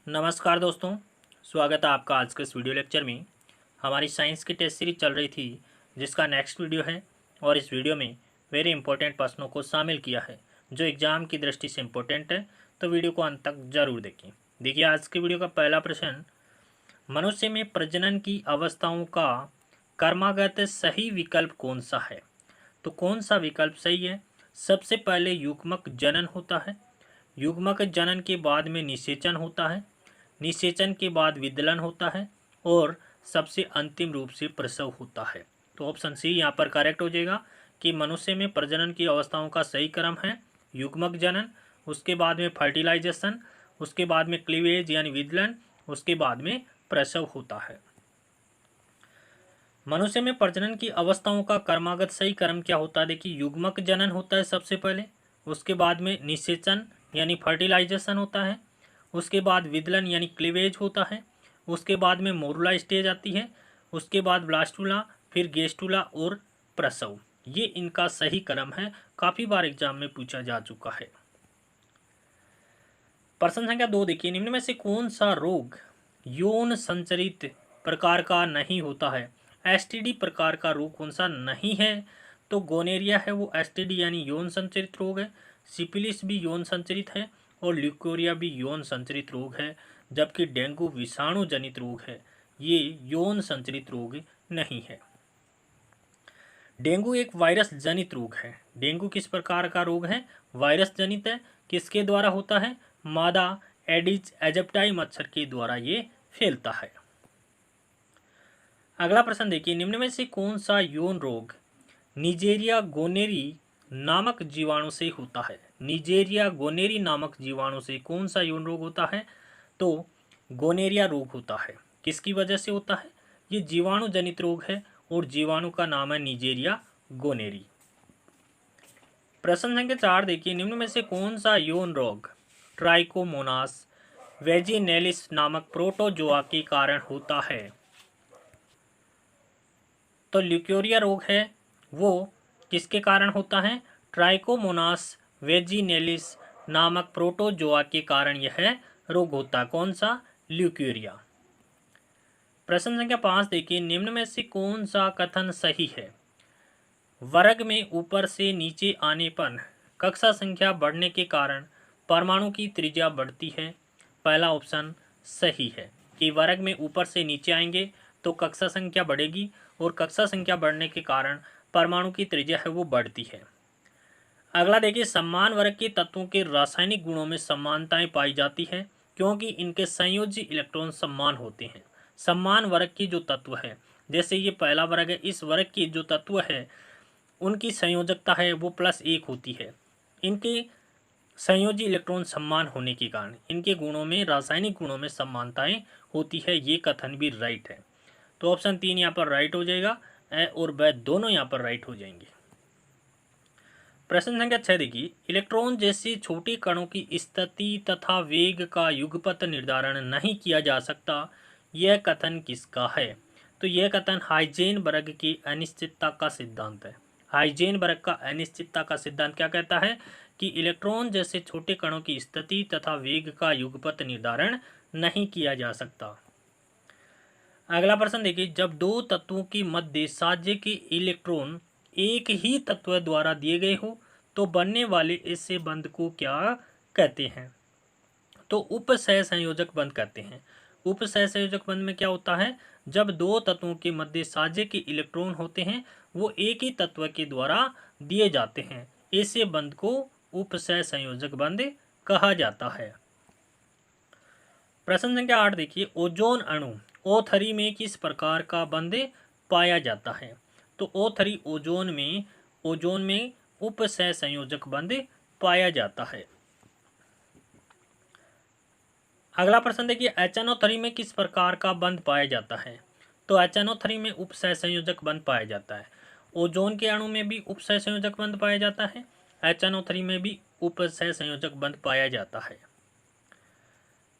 नमस्कार दोस्तों, स्वागत है आपका आज के इस वीडियो लेक्चर में। हमारी साइंस की टेस्ट सीरीज चल रही थी जिसका नेक्स्ट वीडियो है और इस वीडियो में वेरी इंपॉर्टेंट प्रश्नों को शामिल किया है जो एग्जाम की दृष्टि से इम्पोर्टेंट है, तो वीडियो को अंत तक जरूर देखें। देखिए आज की वीडियो का पहला प्रश्न, मनुष्य में प्रजनन की अवस्थाओं का क्रमागत सही विकल्प कौन सा है? तो कौन सा विकल्प सही है? सबसे पहले युग्मक जनन होता है, युग्मक जनन के बाद में निषेचन होता है, निषेचन के बाद विदलन होता है और सबसे अंतिम रूप से प्रसव होता है। तो ऑप्शन सी यहाँ पर करेक्ट हो जाएगा कि मनुष्य में प्रजनन की अवस्थाओं का सही क्रम है युग्मक जनन, उसके बाद में फर्टिलाइजेशन, उसके बाद में क्लीवेज यानी विदलन, उसके बाद में प्रसव होता है। मनुष्य में प्रजनन की अवस्थाओं का क्रमागत सही क्रम क्या होता है? देखिए युग्मक जनन होता है सबसे पहले, उसके बाद में निषेचन यानी फर्टिलाइजेशन होता है, उसके बाद विदलन यानी क्लीवेज होता है, उसके बाद में मोरुला स्टेज आती है, उसके बाद ब्लास्टुला, फिर गेस्टुला और प्रसव। ये इनका सही क्रम है, काफ़ी बार एग्जाम में पूछा जा चुका है। प्रश्न संख्या 2 देखिए, निम्न में से कौन सा रोग यौन संचरित प्रकार का नहीं होता है? एसटीडी प्रकार का रोग कौन सा नहीं है? तो गोनेरिया है वो एसटीडी यानी यौन संचरित रोग है, सिपिलिस भी यौन संचरित है और ल्यूकोरिया भी यौन संचरित रोग है, जबकि डेंगू विषाणु जनित रोग है, ये यौन संचरित रोग नहीं है। डेंगू एक वायरस जनित रोग है। डेंगू किस प्रकार का रोग है? वायरस जनित है। किसके द्वारा होता है? मादा एडिज एजिप्टाई मच्छर के द्वारा ये फैलता है। अगला प्रश्न देखिए, निम्न में से कौन सा यौन रोग निजेरिया गोनेरी नामक जीवाणु से होता है? निजेरिया गोनेरी नामक जीवाणु से कौन सा यौन रोग होता है? तो गोनेरिया रोग होता है। किसकी वजह से होता है? ये जीवाणु जनित रोग है और जीवाणु का नाम है निजेरिया गोनेरी। प्रश्न संख्या 4 देखिए, निम्न में से कौन सा यौन रोग ट्राइकोमोनास वेजिनेलिस नामक प्रोटोजोआ के कारण होता है? तो ल्यूकोरिया रोग है वो किसके कारण होता है? ट्राइकोमोनास वेजिनेलिस नामक प्रोटोजोआ के कारण यह रोग होता है। कौन सा? ल्यूकोरिया। प्रश्न संख्या 5 देखिए, निम्न में से कौन सा कथन सही है? वर्ग में ऊपर से नीचे आने पर कक्षा संख्या बढ़ने के कारण परमाणु की त्रिज्या बढ़ती है। पहला ऑप्शन सही है कि वर्ग में ऊपर से नीचे आएंगे तो कक्षा संख्या बढ़ेगी और कक्षा संख्या बढ़ने के कारण परमाणु की त्रिज्या है वो बढ़ती है। अगला देखिए, समान वर्ग के तत्वों के रासायनिक गुणों में समानताएं पाई जाती है क्योंकि इनके संयोजी इलेक्ट्रॉन समान होते हैं। समान वर्ग की जो तत्व है, जैसे ये पहला वर्ग है, इस वर्ग की जो तत्व है उनकी संयोजकता है वो +1 होती है। इनके संयोजी इलेक्ट्रॉन समान होने के कारण इनके गुणों में, रासायनिक गुणों में समानताएं होती है। ये कथन भी राइट है। तो ऑप्शन 3 यहाँ पर राइट हो जाएगा, ए और ब दोनों यहाँ पर राइट हो जाएंगे। प्रश्न संख्या 6 देखिए, इलेक्ट्रॉन जैसे छोटे कणों की स्थिति तथा वेग का युगपत निर्धारण नहीं किया जा सकता, यह कथन किसका है? तो यह कथन हाइजेनबर्ग की अनिश्चितता का सिद्धांत है। हाइजेनबर्ग का अनिश्चितता का सिद्धांत क्या कहता है कि इलेक्ट्रॉन जैसे छोटे कणों की स्थिति तथा वेग का युगपत निर्धारण नहीं किया जा सकता। अगला प्रश्न देखिए, जब दो तत्वों के मध्य साझे के इलेक्ट्रॉन एक ही तत्व द्वारा दिए गए हो तो बनने वाले ऐसे बंध को क्या कहते हैं? तो उपसहसंयोजक बंध कहते हैं। उपसहसंयोजक बंध में क्या होता है? जब दो तत्वों के मध्य साझे के इलेक्ट्रॉन होते हैं वो एक ही तत्व के द्वारा दिए जाते हैं, ऐसे बंध को उपसहसंयोजक बंध कहा जाता है। प्रश्न संख्या 8 देखिए, ओजोन अणु O3 में किस प्रकार का बंध पाया जाता है? तो O3 ओजोन में उपसहसंयोजक बंध पाया जाता है। अगला प्रश्न देखिए, HNO3 में किस प्रकार का बंध पाया जाता है? तो HNO3 में उपसहसंयोजक बंध पाया जाता है। ओजोन के अणु में भी उपसहसंयोजक बंध पाया जाता है, HNO3 में भी उपसहसंयोजक बंध पाया जाता है।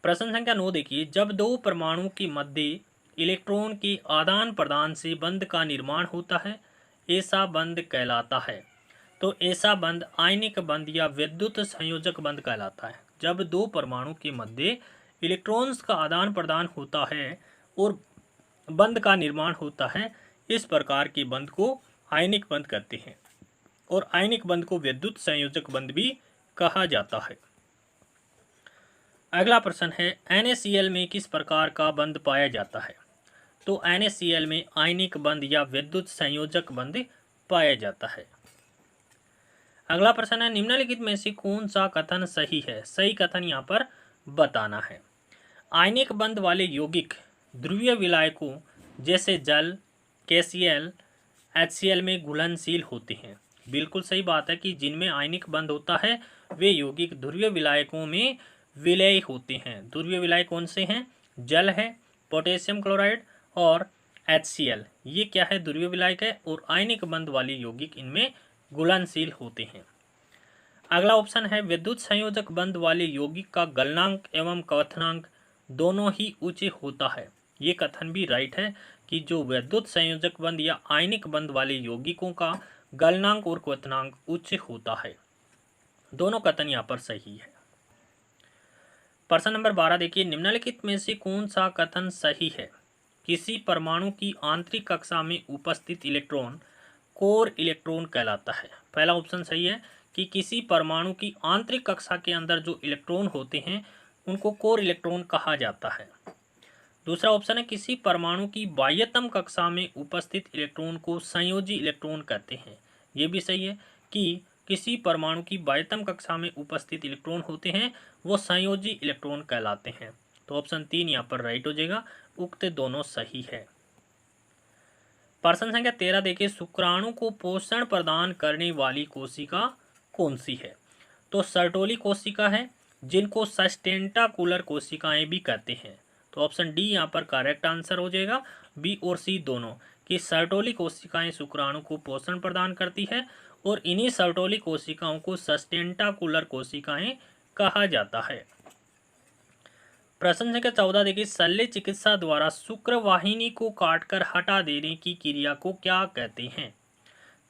प्रश्न संख्या 9 देखिए, जब दो परमाणु के मध्य इलेक्ट्रॉन के आदान प्रदान से बंध का निर्माण होता है, ऐसा बंध कहलाता है। तो ऐसा बंध आयनिक बंध या विद्युत संयोजक बंध कहलाता है। जब दो परमाणु के मध्य इलेक्ट्रॉन्स का आदान प्रदान होता है और बंध का निर्माण होता है, इस प्रकार के बंध को आयनिक बंध कहते हैं और आयनिक बंध को विद्युत संयोजक बंध भी कहा जाता है। अगला प्रश्न है NaCl में किस प्रकार का बंध पाया जाता है? तो NaCl में आयनिक बंध या विद्युत संयोजक बंध पाया जाता है। अगला प्रश्न है निम्नलिखित में से कौन सा कथन सही है? सही कथन यहाँ पर बताना है। आयनिक बंध वाले यौगिक ध्रुवीय विलायकों जैसे जल, KCl, HCl में घुलनशील होते हैं। बिल्कुल सही बात है कि जिनमें आयनिक बंध होता है वे यौगिक ध्रुवीय विलायकों में विलय होते हैं। ध्रुवीय विलायक कौन से हैं? जल है, पोटेशियम क्लोराइड और HCl, ये क्या है? ध्रुवीय विलायक है और आयनिक बंध वाले यौगिक इनमें घुलनशील होते हैं। अगला ऑप्शन है विद्युत संयोजक बंध वाले यौगिक का गलनांक एवं क्वथनांक दोनों ही उच्च होता है। ये कथन भी राइट है कि जो विद्युत संयोजक बंध या आयनिक बंध वाले यौगिकों का गलनांक और क्वथनांक उच्च होता है। दोनों कथन यहाँ पर सही है। प्रश्न नंबर 12 देखिए निम्नलिखित में से कौन सा कथन सही है? किसी परमाणु की आंतरिक कक्षा में उपस्थित इलेक्ट्रॉन कोर इलेक्ट्रॉन कहलाता है। पहला ऑप्शन सही है कि किसी परमाणु की आंतरिक कक्षा के अंदर जो इलेक्ट्रॉन होते हैं उनको कोर इलेक्ट्रॉन कहा जाता है। दूसरा ऑप्शन है किसी परमाणु की बाह्यतम कक्षा में उपस्थित इलेक्ट्रॉन को संयोजी इलेक्ट्रॉन कहते हैं। ये भी सही है कि किसी परमाणु की बाह्यतम कक्षा में उपस्थित इलेक्ट्रॉन होते हैं वो संयोजी इलेक्ट्रॉन कहलाते हैं। तो ऑप्शन 3 यहाँ पर राइट हो जाएगा। उक्त दोनों सही है। प्रश्न संख्या 13 देखिए शुक्राणु को पोषण प्रदान करने वाली कोशिका कौन सी है? तो सर्टोली कोशिका है, जिनको सस्टेंटाकुलर कोशिकाएं भी कहते हैं। तो ऑप्शन डी यहाँ पर करेक्ट आंसर हो जाएगा। बी और सी दोनों कि सर्टोली कोशिकाएं शुक्राणु को पोषण प्रदान करती है और इन्हीं सर्टोली कोशिकाओं को सस्टेंटाकुलर कोशिकाएं कहा जाता है। प्रश्न संख्या 14 देखिए शल्य चिकित्सा द्वारा शुक्रवाहिनी को काटकर हटा देने की क्रिया को क्या कहते हैं?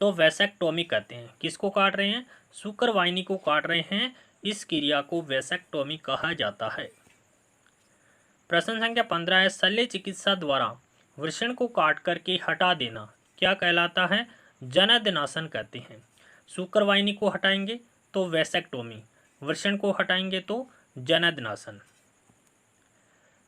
तो वैसेक्टोमी कहते हैं। किसको काट रहे हैं? शुक्रवाहिनी को काट रहे हैं, इस क्रिया को वैसेक्टोमी कहा जाता है। प्रश्न संख्या 15 है शल्य चिकित्सा द्वारा वृषण को काट करके हटा देना क्या कहलाता है? जनननाशन कहते हैं। शुक्रवाहिनी को हटाएंगे तो वैसेक्टोमी, वृषण को हटाएंगे तो जनननाशन।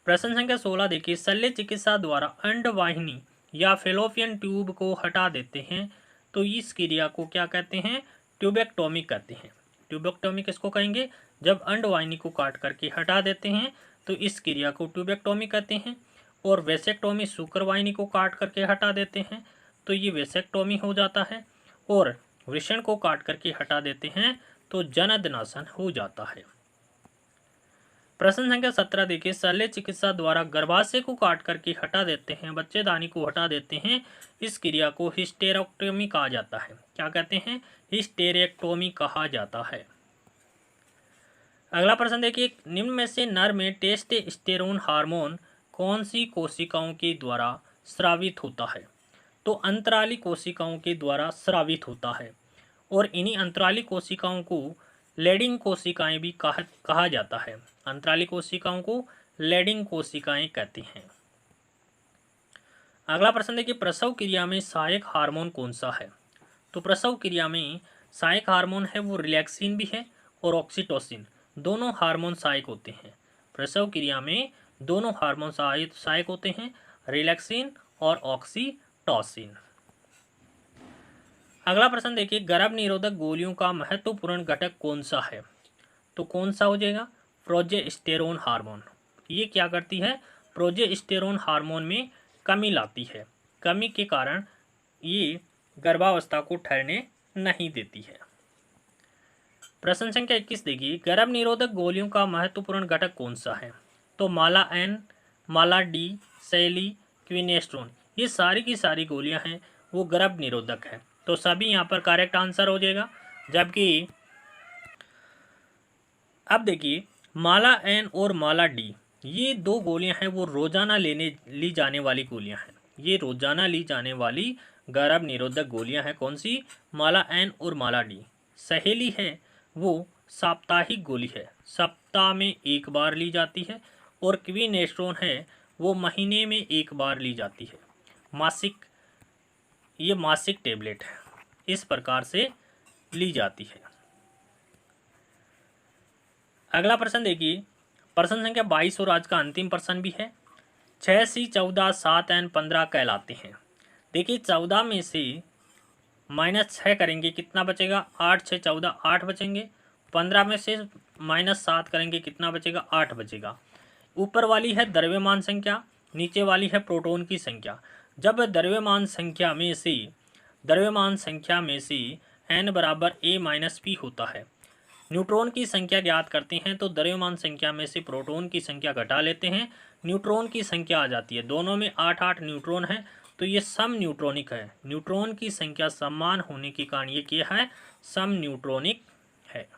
प्रश्न संख्या 16 देखिए शल्य चिकित्सा द्वारा अंडवाहिनी या फेलोपियन ट्यूब को हटा देते हैं तो इस क्रिया को क्या कहते हैं? ट्यूबेक्टोमी कहते हैं। ट्यूबेक्टोमी किसको कहेंगे? जब अंडवाहिनी को काट करके हटा देते हैं तो इस क्रिया को ट्यूबेक्टोमी कहते हैं। और वैसेक्टोमी शुक्रवाहिनी को काट करके हटा देते हैं तो ये वैसेक्टोमी हो जाता है। और वृषण को काट करके हटा देते हैं तो जनननाशन हो जाता है। प्रश्न संख्या 17 देखिए शल्य चिकित्सा द्वारा गर्भाशय को काट करके हटा देते हैं, बच्चेदानी को हटा देते हैं, इस क्रिया को हिस्टेरेक्टोमी कहा जाता है। क्या कहते हैं? हिस्टेरेक्टोमी कहा जाता है। अगला प्रश्न देखिए निम्न में से नर में टेस्टोस्टेरोन हार्मोन कौन सी कोशिकाओं के द्वारा स्रावित होता है? तो अंतराली कोशिकाओं के द्वारा स्रावित होता है और इन्हीं अंतराली कोशिकाओं को लेडिंग कोशिकाएं भी कहा जाता है। अंतराली कोशिकाओं को लेडिंग कोशिकाएं कहते हैं। अगला प्रश्न देखिए प्रसव क्रिया में सहायक हार्मोन कौन सा है? तो प्रसव क्रिया में सहायक हार्मोन है वो रिलैक्सिन भी है और ऑक्सीटोसिन, दोनों हार्मोन सहायक होते हैं। प्रसव क्रिया में दोनों हार्मोन सहायक होते हैं, रिलैक्सिन और ऑक्सीटोसिन। अगला प्रश्न देखिए गर्भ निरोधक गोलियों का महत्वपूर्ण घटक कौन सा है? तो कौन सा हो जाएगा? Progesterone hormone. ये क्या करती है? प्रोजेस्टेरोन हार्मोन में कमी लाती है। कमी के कारण ये गर्भावस्था को ठहरने नहीं देती है। प्रश्न संख्या 21 देखिए गर्भ निरोधक गोलियों का महत्वपूर्ण घटक कौन सा है? तो माला एन, माला डी, सैली, क्विनेस्ट्रोन, ये सारी की सारी गोलियां हैं वो गर्भ निरोधक है। तो सभी यहाँ पर करेक्ट आंसर हो जाएगा। जबकि अब देखिए माला एन और माला डी ये दो गोलियां हैं वो रोजाना ली जाने वाली गोलियां हैं। ये रोजाना ली जाने वाली गर्भ निरोधक गोलियां हैं। कौन सी? माला एन और माला डी। सहेली है वो साप्ताहिक गोली है, सप्ताह में एक बार ली जाती है और क्विनेस्टोन है वो महीने में एक बार ली जाती है। मासिक, ये मासिक टेबलेट है, इस प्रकार से ली जाती है। अगला प्रश्न देखिए, प्रश्न संख्या 22 और आज का अंतिम प्रश्न भी है। 6C 14 7N 15 कहलाते हैं। देखिए 14 में से -6 करेंगे कितना बचेगा, 8 6 14 8 बचेंगे। 15 में से -7 करेंगे कितना बचेगा, 8 बचेगा। ऊपर वाली है द्रव्यमान संख्या, नीचे वाली है प्रोटॉन की संख्या। जब द्रव्यमान संख्या में से n बराबर a-p होता है, न्यूट्रॉन की संख्या ज्ञात करते हैं तो द्रव्यमान संख्या में से प्रोटॉन की संख्या घटा लेते हैं, न्यूट्रॉन की संख्या आ जाती है। दोनों में 8-8 न्यूट्रॉन है तो ये सम न्यूट्रॉनिक है। न्यूट्रॉन की संख्या समान होने के कारण ये क्या है, सम न्यूट्रॉनिक है।